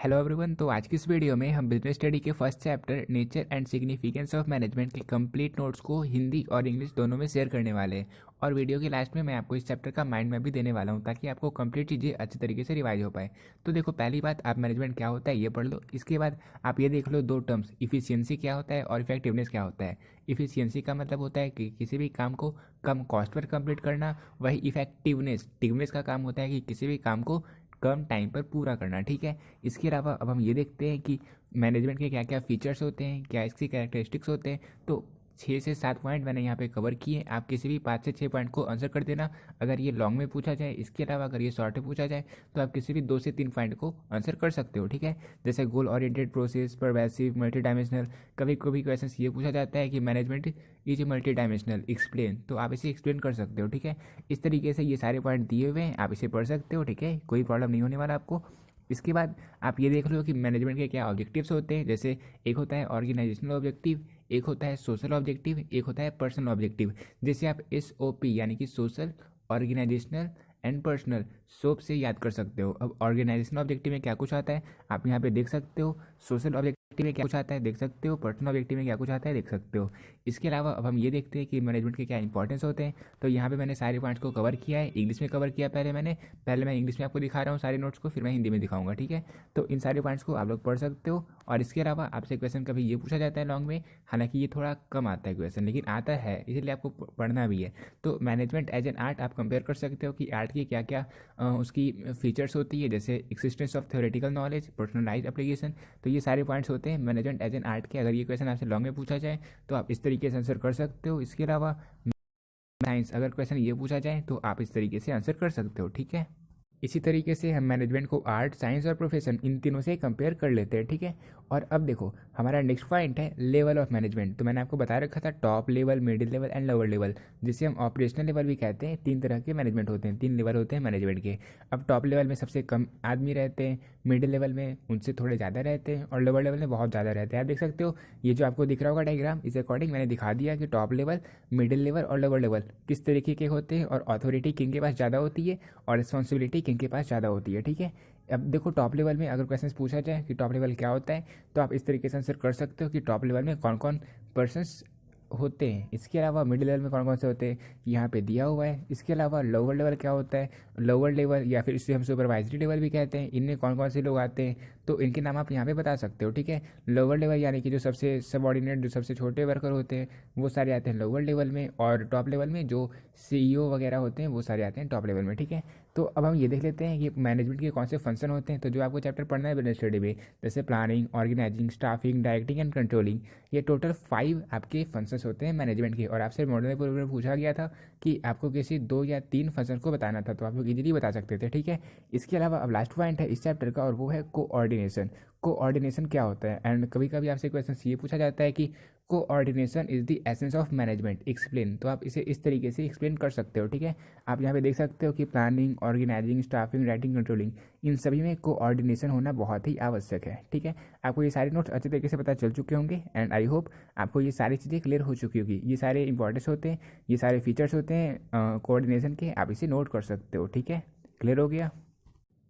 Hello everyone. तो आज की इस वीडियो में हम बिजनेस स्टडी के first chapter nature and significance of management के कंप्लीट नोट्स को हिंदी और इंग्लिश दोनों में शेयर करने वाले हैं। और वीडियो के लास्ट में मैं आपको इस चैप्टर का माइंड मैप भी देने वाला हूं ताकि आपको कंप्लीट चीज़ें अच्छी तरीके से रिवाइज हो पाए। तो देखो, पहली बात, आप मैनेजमेंट क्या होता है ये पढ़ लो। इसके बाद आप ये देख लो दो टर्म्स, इफिशियंसी क्या होता है और इफेक्टिवनेस क्या होता है। इफिशियंसी का मतलब होता है कि किसी भी काम को कम कॉस्ट पर कंप्लीट करना। वही इफेक्टिवनेस का काम होता है कि किसी भी काम को कम टाइम पर पूरा करना। ठीक है। इसके अलावा अब हम ये देखते हैं कि मैनेजमेंट के क्या क्या फीचर्स होते हैं, क्या इसकी कैरेक्टरिस्टिक्स होते हैं। तो 6 से 7 पॉइंट मैंने यहाँ पे कवर किए। आप किसी भी 5 से 6 पॉइंट को आंसर कर देना अगर ये लॉन्ग में पूछा जाए। इसके अलावा अगर ये शॉर्ट में पूछा जाए तो आप किसी भी 2 से 3 पॉइंट को आंसर कर सकते हो। ठीक है। जैसे goal oriented process, pervasive, multi dimensional. कभी कभी क्वेश्चन ये पूछा जाता है कि management is multi dimensional, explain. तो आप इसे एक्सप्लेन कर सकते हो। ठीक है। इस तरीके से ये सारे पॉइंट दिए हुए हैं, आप इसे पढ़ सकते हो। ठीक है, कोई प्रॉब्लम नहीं होने वाला आपको। इसके बाद आप ये देख लो कि मैनेजमेंट के क्या ऑब्जेक्टिव्स होते हैं। जैसे एक होता है ऑर्गेनाइजेशनल ऑब्जेक्टिव, एक होता है सोशल ऑब्जेक्टिव, एक होता है पर्सनल ऑब्जेक्टिव। जैसे आप SOP यानी कि social, organisational and personal, SOP से याद कर सकते हो। अब ऑर्गेनाइजेशनल ऑब्जेक्टिव में क्या कुछ आता है आप यहाँ पे देख सकते हो। सोशल ऑब्जेक्टिव में क्या कुछ आता है देख सकते हो। पर्सनल ऑब्जेक्टिव में क्या कुछ आता है देख सकते हो। इसके अलावा अब हम ये देखते हैं कि मैनेजमेंट के क्या इंपॉर्टेंस होते हैं। तो यहाँ पे मैंने सारे पॉइंट्स को कवर किया है, इंग्लिश में कवर किया। पहले मैं इंग्लिश में आपको दिखा रहा हूँ सारे नोट्स को, फिर मैं हिंदी में दिखाऊंगा। ठीक है। तो इन सारे पॉइंट्स को आप लोग पढ़ सकते हो। और इसके अलावा आपसे क्वेश्चन कभी ये पूछा जाता है लॉन्ग में, हालांकि ये थोड़ा कम आता है क्वेश्चन, लेकिन आता है, इसलिए आपको पढ़ना भी है। तो मैनेजमेंट एज एन आर्ट आप कंपेयर कर सकते हो कि आर्ट की क्या क्या उसकी फीचर्स होती है। जैसे existence of theoretical knowledge, personalise application. तो ये सारे पॉइंट्स होते हैं मैनेजमेंट एज एन आर्ट के। अगर ये क्वेश्चन आपसे लॉन्ग में पूछा जाए तो आप इस तरीके से आंसर कर सकते हो। इसके अलावा साइंस, अगर क्वेश्चन ये पूछा जाए तो आप इस तरीके से आंसर कर सकते हो। ठीक है। इसी तरीके से हम मैनेजमेंट को आर्ट, साइंस और प्रोफेशन, इन तीनों से कंपेयर कर लेते हैं। ठीक है। और अब देखो, हमारा नेक्स्ट पॉइंट है लेवल ऑफ मैनेजमेंट। तो मैंने आपको बता रखा था top level, middle level and lower level, जिसे हम ऑपरेशनल लेवल भी कहते हैं। 3 तरह के मैनेजमेंट होते हैं, 3 लेवल होते हैं मैनेजमेंट के। अब टॉप लेवल में सबसे कम आदमी रहते हैं, मिडिल लेवल में उनसे थोड़े ज़्यादा रहते हैं, और लोअर लेवल में बहुत ज़्यादा रहते हैं। आप देख सकते हो, ये जो आपको दिख रहा होगा डायग्राम, इस अकॉर्डिंग मैंने दिखा दिया कि टॉप लेवल, मिडिल लेवल और लोअर लेवल किस तरीके के होते हैं, और अथॉरिटी किन के पास ज़्यादा होती है और रिस्पॉन्सिबिलिटी किन के पास ज़्यादा होती है। ठीक है। अब देखो, टॉप लेवल में अगर क्वेश्चन पूछा जाए कि टॉप लेवल क्या होता है, तो आप इस तरीके से आंसर कर सकते हो कि टॉप लेवल में कौन कौन पर्सन्स होते हैं। इसके अलावा मिडिल लेवल में कौन कौन से होते हैं यहाँ पे दिया हुआ है। इसके अलावा लोअर लेवल क्या होता है, लोअर लेवल या फिर इसे हम सुपरवाइजरी लेवल भी कहते हैं, इनमें कौन कौन से लोग आते हैं, तो इनके नाम आप यहाँ पे बता सकते हो। ठीक है। लोअर लेवल यानी कि जो सबसे सबॉर्डिनेट, जो सबसे छोटे वर्कर होते हैं, वो सारे आते हैं लोअर लेवल में। और टॉप लेवल में जो CEO वगैरह होते हैं वो सारे आते हैं टॉप लेवल में। ठीक है। तो अब हम ये देख लेते हैं कि मैनेजमेंट के कौन से फंक्शन होते हैं। तो जो आपको चैप्टर पढ़ना है बिजनेस स्टडी में, जैसे planning, organising, staffing, directing and controlling, ये टोटल 5 आपके फंक्शंस होते हैं मैनेजमेंट के। और आपसे मॉडल पेपर में पूछा गया था कि आपको किसी 2 या 3 फंक्शन को बताना था, तो आप लोग इजीली बता सकते थे। ठीक है। इसके अलावा अब लास्ट पॉइंट है इस चैप्टर का, और वो है कोऑर्डिनेशन। कोऑर्डिनेशन क्या होता है, एंड कभी कभी आपसे क्वेश्चन ये पूछा जाता है कि coordination is the essence of management, explain. तो आप इसे इस तरीके से एक्सप्लेन कर सकते हो। ठीक है। आप यहाँ पे देख सकते हो कि planning, organising, staffing, writing, controlling, इन सभी में कोऑर्डिनेशन होना बहुत ही आवश्यक है। ठीक है। आपको ये सारे नोट्स अच्छे तरीके से पता चल चुके होंगे, एंड आई होप आपको ये सारी चीज़ें क्लियर हो चुकी होगी। ये सारे इंपॉर्टेंस होते हैं, ये सारे फीचर्स होते हैं कोऑर्डिनेशन के, आप इसे नोट कर सकते हो। ठीक है। क्लियर हो गया।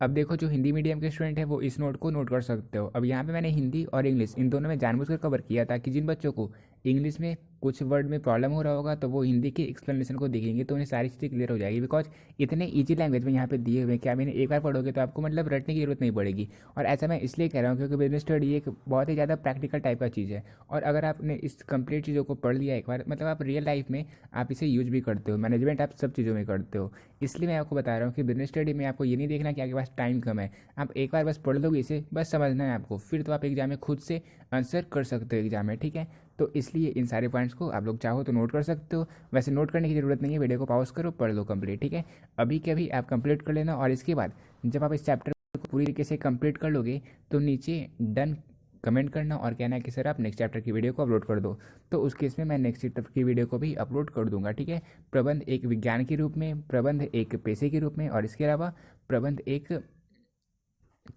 अब देखो, जो हिंदी मीडियम के स्टूडेंट है वो इस नोट को नोट कर सकते हो। अब यहाँ पे मैंने हिंदी और इंग्लिश इन दोनों में जानबूझकर कवर किया ताकि जिन बच्चों को इंग्लिश में कुछ वर्ड में प्रॉब्लम हो रहा होगा तो वो हिंदी के एक्सप्लेनेशन को देखेंगे तो उन्हें सारी चीज़ें क्लियर हो जाएगी। बिकॉज इतने ईजी लैंग्वेज में यहाँ पे दिए हुए हैं कि आप इन्हें एक बार पढ़ोगे तो आपको मतलब रटने की जरूरत नहीं पड़ेगी। और ऐसा मैं इसलिए कह रहा हूँ क्योंकि बिजनेस स्टडी एक बहुत ही ज़्यादा प्रैक्टिकल टाइप का चीज़ है। और अगर आपने इस कंप्लीट चीज़ों को पढ़ लिया एक बार, मतलब आप रियल लाइफ में आप इसे यूज भी करते हो, मैनेजमेंट आप सब चीज़ों में करते हो। इसलिए मैं आपको बता रहा हूँ कि बिजनेस स्टडी में आपको ये नहीं देखना कि आपके पास टाइम कम है। आप एक बार बस पढ़ लोगे इसे, बस समझना है आपको, फिर तो आप एग्जाम में खुद से आंसर कर सकते हो एग्जाम में। ठीक है। तो इसलिए इन सारे पॉइंट्स को आप लोग चाहो तो नोट कर सकते हो। वैसे नोट करने की ज़रूरत नहीं है, वीडियो को पॉज करो, पढ़ लो कंप्लीट। ठीक है। अभी के अभी आप कंप्लीट कर लेना, और इसके बाद जब आप इस चैप्टर को पूरी तरीके से कंप्लीट कर लोगे तो नीचे डन कमेंट करना और कहना है कि सर आप नेक्स्ट चैप्टर की वीडियो को अपलोड कर दो। तो उस केस में मैं नेक्स्ट चैप्टर की वीडियो को भी अपलोड कर दूंगा। ठीक है। प्रबंध एक विज्ञान के रूप में, प्रबंध एक पेशे के रूप में, और इसके अलावा प्रबंध एक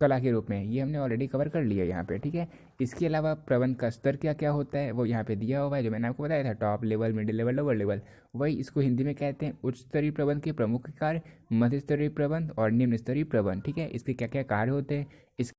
कला के रूप में, ये हमने ऑलरेडी कवर कर लिया यहाँ पे। ठीक है। इसके अलावा प्रबंध का स्तर क्या क्या होता है वो यहाँ पे दिया हुआ है, जो मैंने आपको बताया था, top level, middle level, lower level. वही इसको हिंदी में कहते हैं उच्च स्तरीय प्रबंध के प्रमुख कार्य, मध्य स्तरीय प्रबंध और निम्न स्तरीय प्रबंध। ठीक है। इसके क्या क्या कार्य होते हैं, इस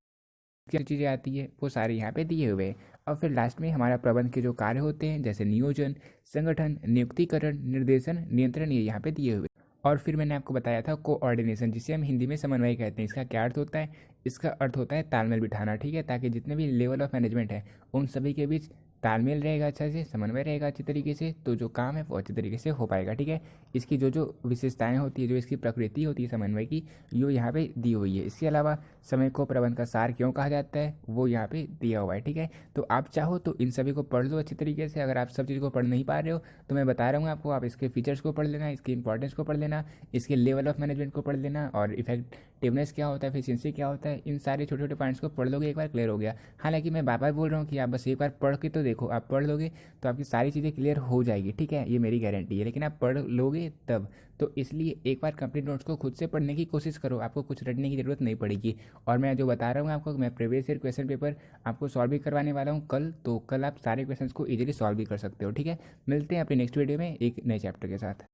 क्या चीज़ें आती है वो सारे यहाँ पे दिए हुए हैं। और फिर लास्ट में हमारा प्रबंध के जो कार्य होते हैं जैसे नियोजन, संगठन, नियुक्तिकरण, निर्देशन, नियंत्रण, ये यहाँ पे दिए हुए। और फिर मैंने आपको बताया था कोऑर्डिनेशन, जिसे हम हिंदी में समन्वय कहते हैं। इसका क्या अर्थ होता है? इसका अर्थ होता है तालमेल बिठाना, ठीक है, ताकि जितने भी लेवल ऑफ मैनेजमेंट है उन सभी के बीच तालमेल रहेगा, अच्छा से समन्वय रहेगा अच्छी तरीके से, तो जो काम है वो अच्छी तरीके से हो पाएगा, ठीक है। इसकी जो जो विशेषताएं होती है, जो इसकी प्रकृति होती है समन्वय की, यो यहाँ पे दी हुई है। इसके अलावा समय को प्रबंध का सार क्यों कहा जाता है वो यहाँ पे दिया हुआ है, ठीक है। तो आप चाहो तो इन सभी को पढ़ लो अच्छी तरीके से। अगर आप सब चीज़ को पढ़ नहीं पा रहे हो तो मैं बता रहा हूँ आपको, आप इसके फीचर्स को पढ़ लेना, इसकी इंपॉर्टेंस को पढ़ लेना, इसके लेवल ऑफ मैनेजमेंट को पढ़ लेना, और इफेक्टिवनेस क्या होता है, एफिशिएंसी क्या होता है, इन सारे छोटे छोटे पॉइंट्स को पढ़ लोगे एक बार क्लियर हो गया। हालांकि मैं बार बार बोल रहा हूँ कि आप बस एक बार पढ़ के तो देखो, आप पढ़ लोगे तो आपकी सारी चीज़ें क्लियर हो जाएगी, ठीक है, ये मेरी गारंटी है। लेकिन आप पढ़ लोगे तब, तो इसलिए एक बार कंप्लीट नोट्स को खुद से पढ़ने की कोशिश करो, आपको कुछ रटने की ज़रूरत नहीं पड़ेगी। और मैं जो बता रहा हूँ आपको, मैं प्रीवियस ईयर क्वेश्चन पेपर आपको सॉल्व भी करवाने वाला हूँ कल, तो कल आप सारे क्वेश्चंस को इजीली सॉल्व भी कर सकते हो, ठीक है। मिलते हैं अपने नेक्स्ट वीडियो में एक नए चैप्टर के साथ।